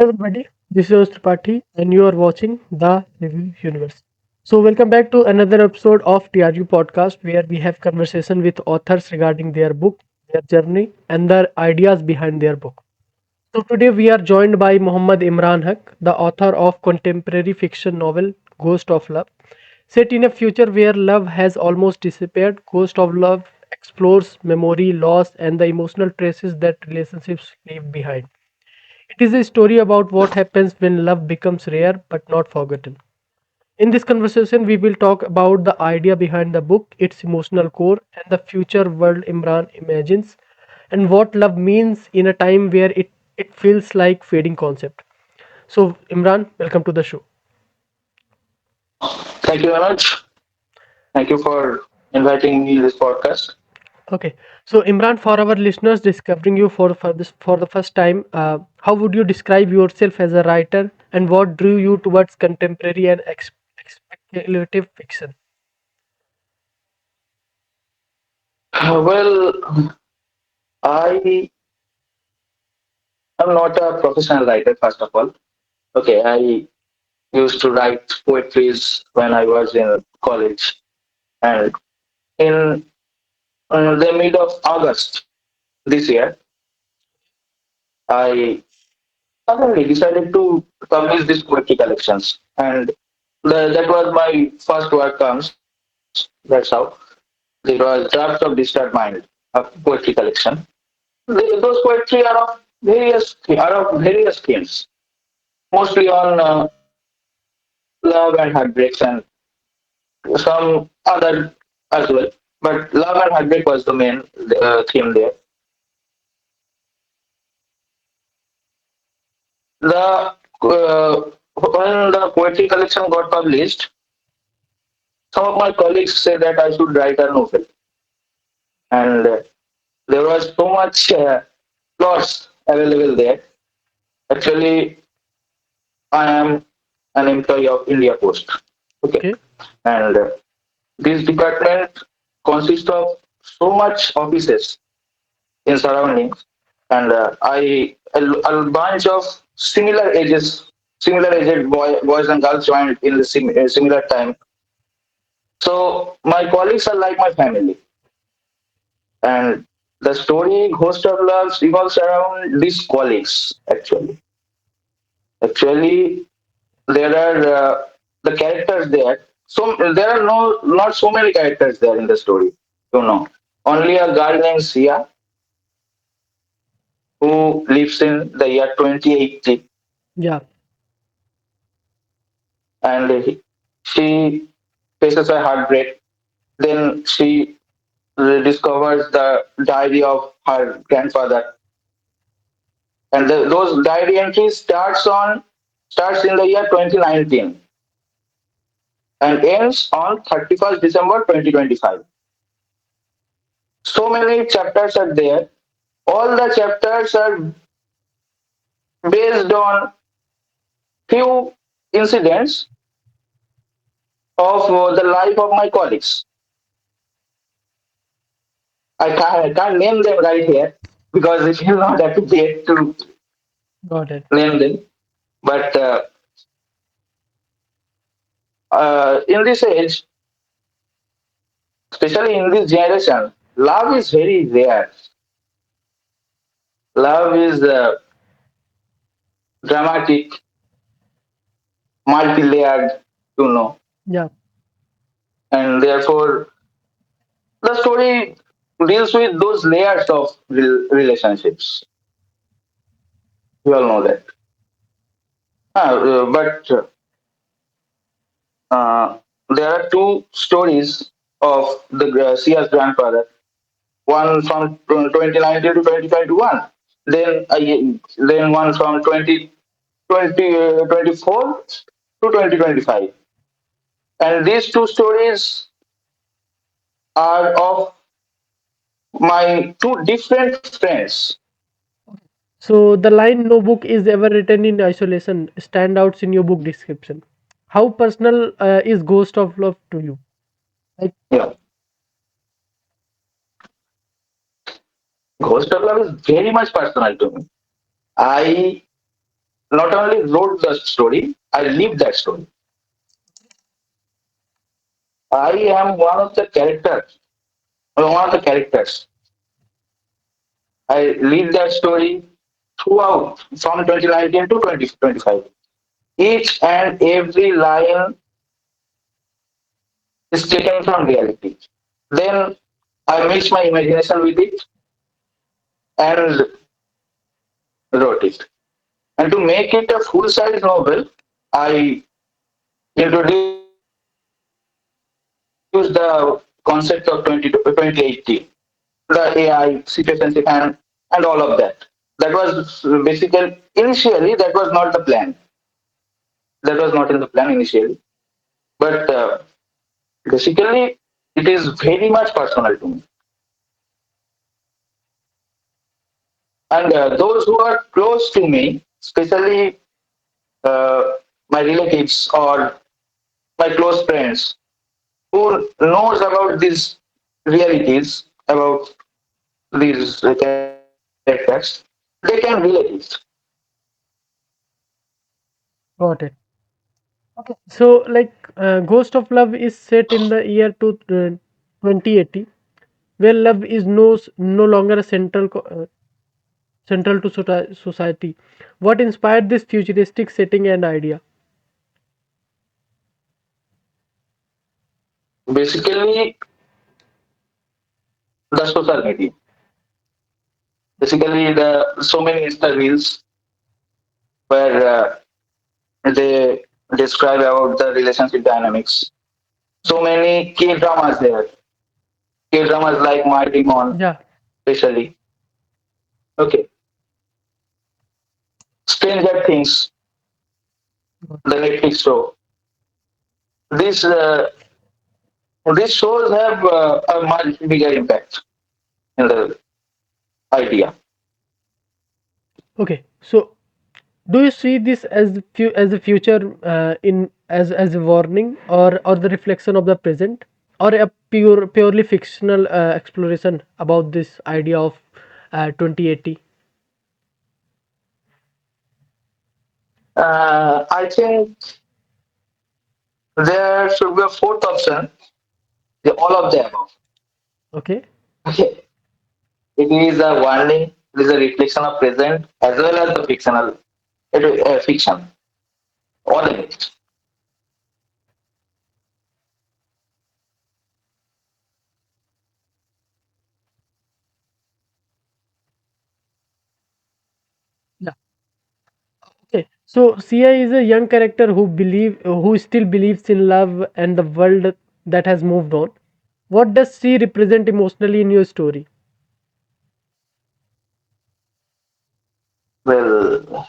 everybody, this is Tripathi and you are watching The Review Universe. So welcome back to another episode of TRU podcast where we have conversation with authors regarding their book, their journey and their ideas behind their book. So today we are joined by Muhammad Imran Haque, the author of contemporary fiction novel Ghost of Love. Set in a future where love has almost disappeared, Ghost of Love explores memory, loss and the emotional traces that relationships leave behind. It is a story about what happens when love becomes rare but not forgotten. In this conversation, we will talk about the idea behind the book, its emotional core, and the future world Imran imagines, and what love means in a time where it feels like fading concept. So, Imran, welcome to the show. Thank you, Anuj. Thank you for inviting me to this podcast. Okay, so Imran, for our listeners discovering you for the first time, how would you describe yourself as a writer, and what drew you towards contemporary and speculative fiction? Well, I am not a professional writer, first of all. Okay, I used to write poetries when I was in college. And in the mid of August this year, I suddenly decided to publish these poetry collections. And that was my first work comes. That's how. It was Drafts of Disturbed Mind, a poetry collection. Those poetry are of various themes, mostly on love and heartbreaks and some other as well. But love and heartbreak was the main theme there. The when the poetry collection got published, some of my colleagues said that I should write a novel, and there was so much plots available there. Actually, I am an employee of India Post. Okay, Okay. and this department consists of so much offices in surroundings, and a bunch of similar aged boys and girls joined in the similar time. So my colleagues are like my family, and the story Ghost of Love revolves around these colleagues. Actually, there are the characters there. So there are no not so many characters there in the story. Only a girl named Sia who lives in the year 2080, Yeah. and she faces a heartbreak. Then she discovers the diary of her grandfather, and those diary entries starts in the year 2019 and ends on 31st December 2025. So many chapters are there. All the chapters are based on few incidents of the life of my colleagues. I can't name them right here because it is not appropriate to Got it. name them. But in this age, especially in this generation, love is very rare. Love is dramatic, multi-layered, you know, Yeah. and therefore the story deals with those layers of relationships. We all know that. But there are two stories of the Sia's grandfather. One from 2019 to 2021, then one from 2024 to 2025. And these two stories are of my two different friends. So the line "no book is ever written in isolation" standouts in your book description. How personal is Ghost of Love to you? Like, Yeah, Ghost of Love is very much personal to me. I not only wrote the story, I lived that story. I am one of the characters. I lead that story throughout from 2019 to 2025. Each and every line is taken from reality. Then I mix my imagination with it and wrote it. And to make it a full size novel, I introduced the concept of 2080, the AI, citizenship, and all of that. That was basically, initially, that was not the plan. That was not in the plan initially. But basically, it is very much personal to me. And those who are close to me, especially uh, my relatives or my close friends, who knows about these realities, about these characters, they can relate it. Got it. Okay. So, like, Ghost of Love is set in the year 2080, where love is no longer a central to society. What inspired this futuristic setting and idea? Basically, the social media. Basically, the so many Insta reels where they describe about the relationship dynamics. So many K dramas there. K dramas like My Demon, Yeah. especially. Okay, Stranger Things, the Netflix show. These these shows have a much bigger impact in the idea. Okay. So, do you see this as as the future in as a warning or the reflection of the present, or a purely fictional exploration about this idea of 2080? I think there should be a fourth option, all of the above. Okay. Okay. It is a warning, it is a reflection of present as well as the fictional fiction. All in it. Yeah. Okay. So Sia is a young character who still believes in love and the world that has moved on. What does she represent emotionally in your story? Well,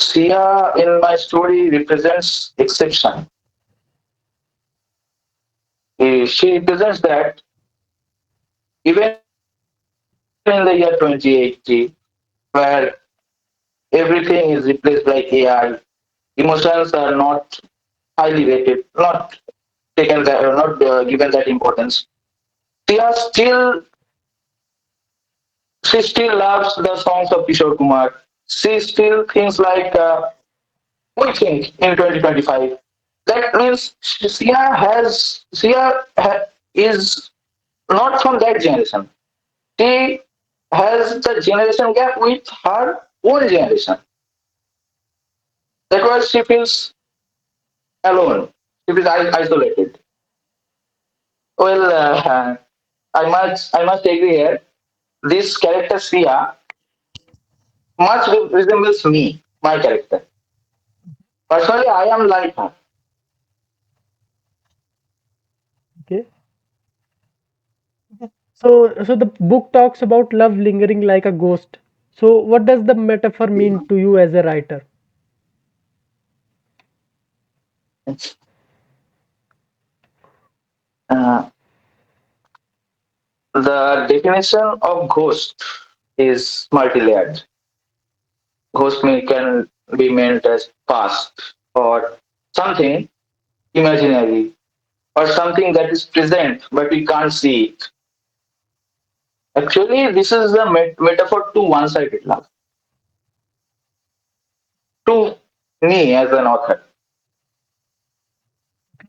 Sia in my story represents exception. She represents that even in the year 2080, where everything is replaced by AI, emotions are not highly rated, not taken that, not given that importance. Sia still loves the songs of Kishore Kumar. She still thinks like we think in 2025. That means is not from that generation. She has the generation gap with her own generation. That was she feels alone. She feels isolated. Well, I must agree here. This character Sia much resembles me, my character. Personally, I am like her. Okay. So the book talks about love lingering like a ghost. So what does the metaphor mean to you as a writer? Uh, the definition of ghost is multi-layered. Ghost can be meant as past or something imaginary or something that is present but we can't see it. Actually, this is a metaphor to one-sided love. To me as an author,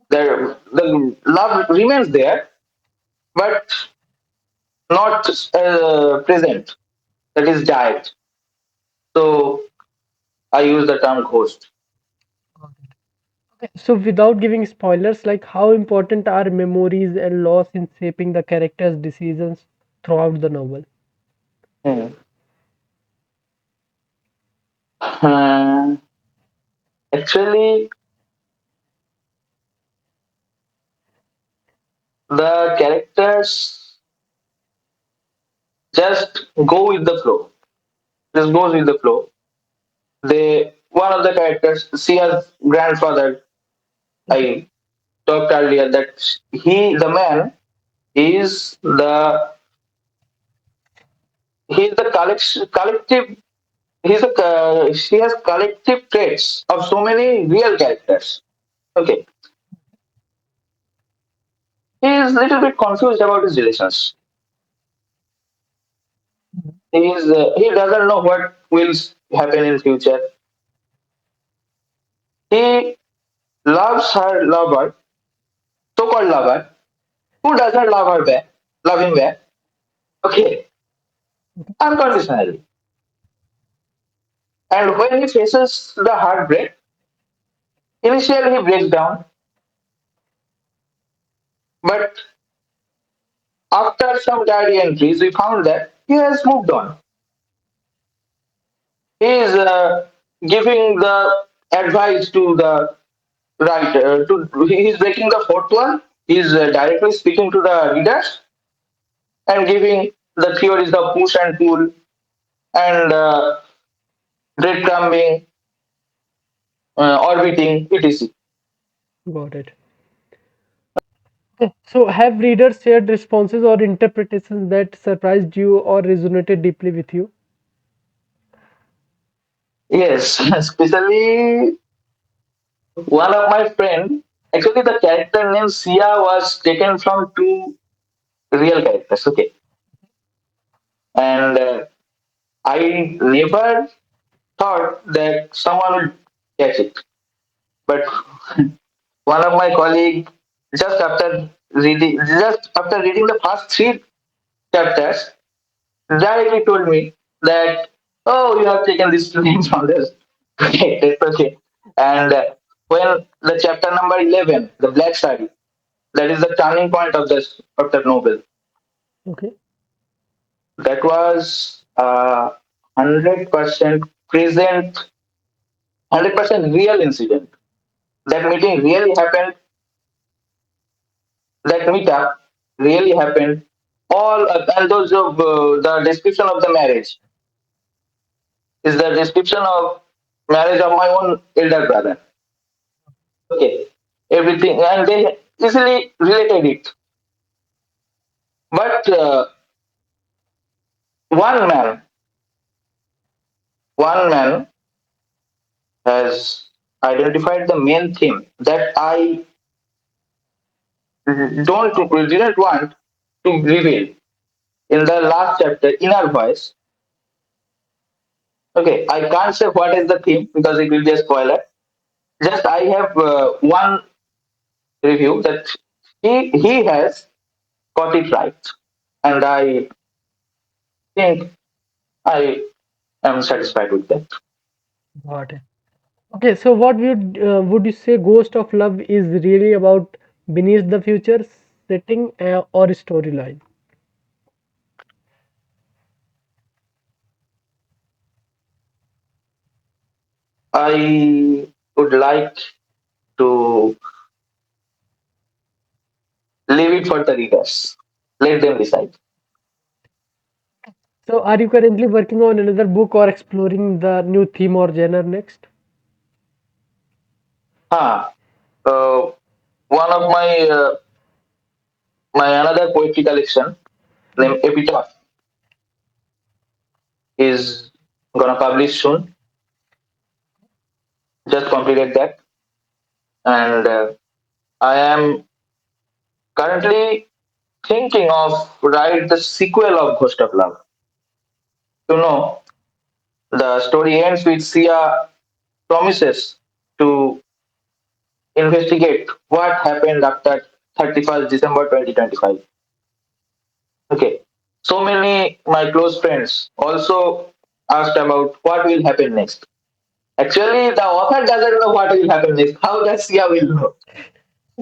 the love remains there, but not present. That is died. So I use the term ghost. Got it. Okay, so without giving spoilers, like how important are memories and loss in shaping the character's decisions throughout the novel? Hmm. Uh, Actually, the characters just go with the flow. Just goes with the flow. They one of the characters, Sia's grandfather, Okay. I talked earlier that the man, is the he's the collective. She has collective traits of so many real characters. Okay, he is a little bit confused about his relations. He doesn't know what will happen in future. He loves her lover, so-called lover, who doesn't love him back. Okay, unconditionally. And when he faces the heartbreak, initially he breaks down, but after some diary entries, we found that he has moved on. He is giving the advice to the writer. He is breaking the fourth one. He is directly speaking to the readers and giving the theories of push and pull and breadcrumbing, orbiting, etc. Got it. Okay, so have readers shared responses or interpretations that surprised you or resonated deeply with you? Yes, especially one of my friend. Actually, the character name Sia was taken from two real characters. Okay, and I never thought that someone would catch it. But one of my colleague, just after reading the first three chapters, directly told me that, oh, you have taken this name from this. Okay, it's okay. And when the chapter number 11, the black sari, that is the turning point of the novel. Okay. That was 100% present, 100% real incident. That meeting really happened. That meetup really happened. All and those of the description of the marriage is the description of marriage of my own elder brother. Okay, everything, and they easily related it. But one man, one man has identified the main theme that I didn't want to reveal in the last chapter, inner voice. Okay, I can't say what is the theme because it will be a spoiler. Just I have one review that he has got it right, and I think I am satisfied with that. Got it. Okay, so what would you say Ghost of Love is really about beneath the future setting or storyline? I would like to leave it for the readers. Let them decide. So are you currently working on another book or exploring the new theme or genre next? Ah, uh, one of my another poetry collection named Epitaph is gonna publish soon. Just completed that, and I am currently thinking of write the sequel of Ghost of Love. You know, the story ends with Sia promises to investigate what happened after 31st December 2025. Okay. So many my close friends also asked about what will happen next. Actually, the author doesn't know what will happen next. How does Sia will know?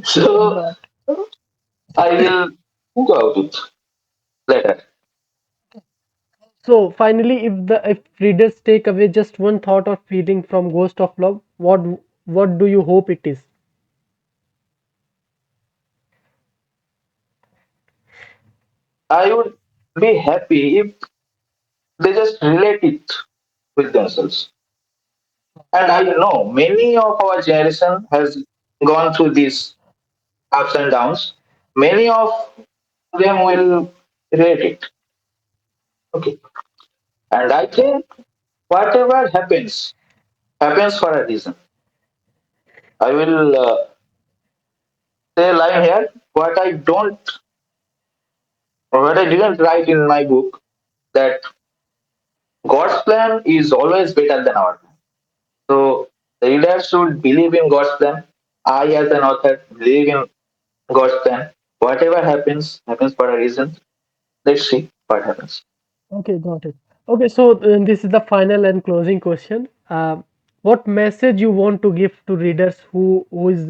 So Got. I will think about it later. So finally, if readers take away just one thought or feeling from Ghost of Love, what do you hope it is? I would be happy if they just relate it with themselves. And I know many of our generation has gone through these ups and downs. Many of them will relate it. Okay. And I think whatever happens, happens for a reason. I will say a line here. What I didn't write in my book, that God's plan is always better than our plan. So the reader should believe in God's plan. I, as an author, believe in God's plan. Whatever happens, happens for a reason. Let's see what happens. Okay, got it. Okay, so this is the final and closing question. What message you want to give to readers who is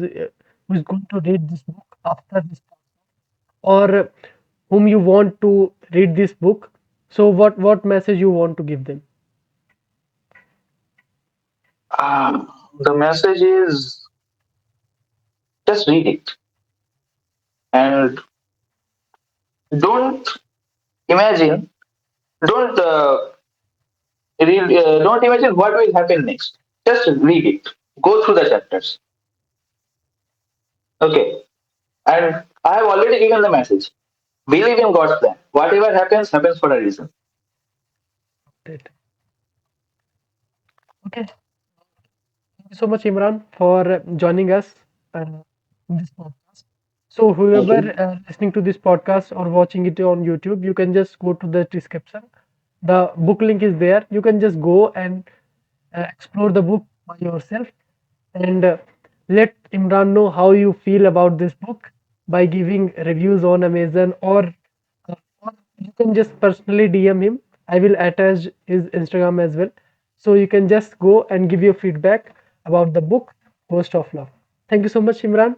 going to read this book after this, or whom you want to read this book? So what message you want to give them? The message is just read it and don't imagine, don't don't imagine what will happen next. Just read it. Go through the chapters. Okay. And I have already given the message. Believe in God's plan. Whatever happens, happens for a reason. Right. Okay, thank you so much, Imran, for joining us in this podcast. So, Thank whoever you. listening to this podcast or watching it on YouTube, you can just go to the description. The book link is there. You can just go and explore the book by yourself and let Imran know how you feel about this book by giving reviews on Amazon or you can just personally DM him. I will attach his Instagram as well. So you can just go and give your feedback about the book Ghost of Love. Thank you so much, Imran.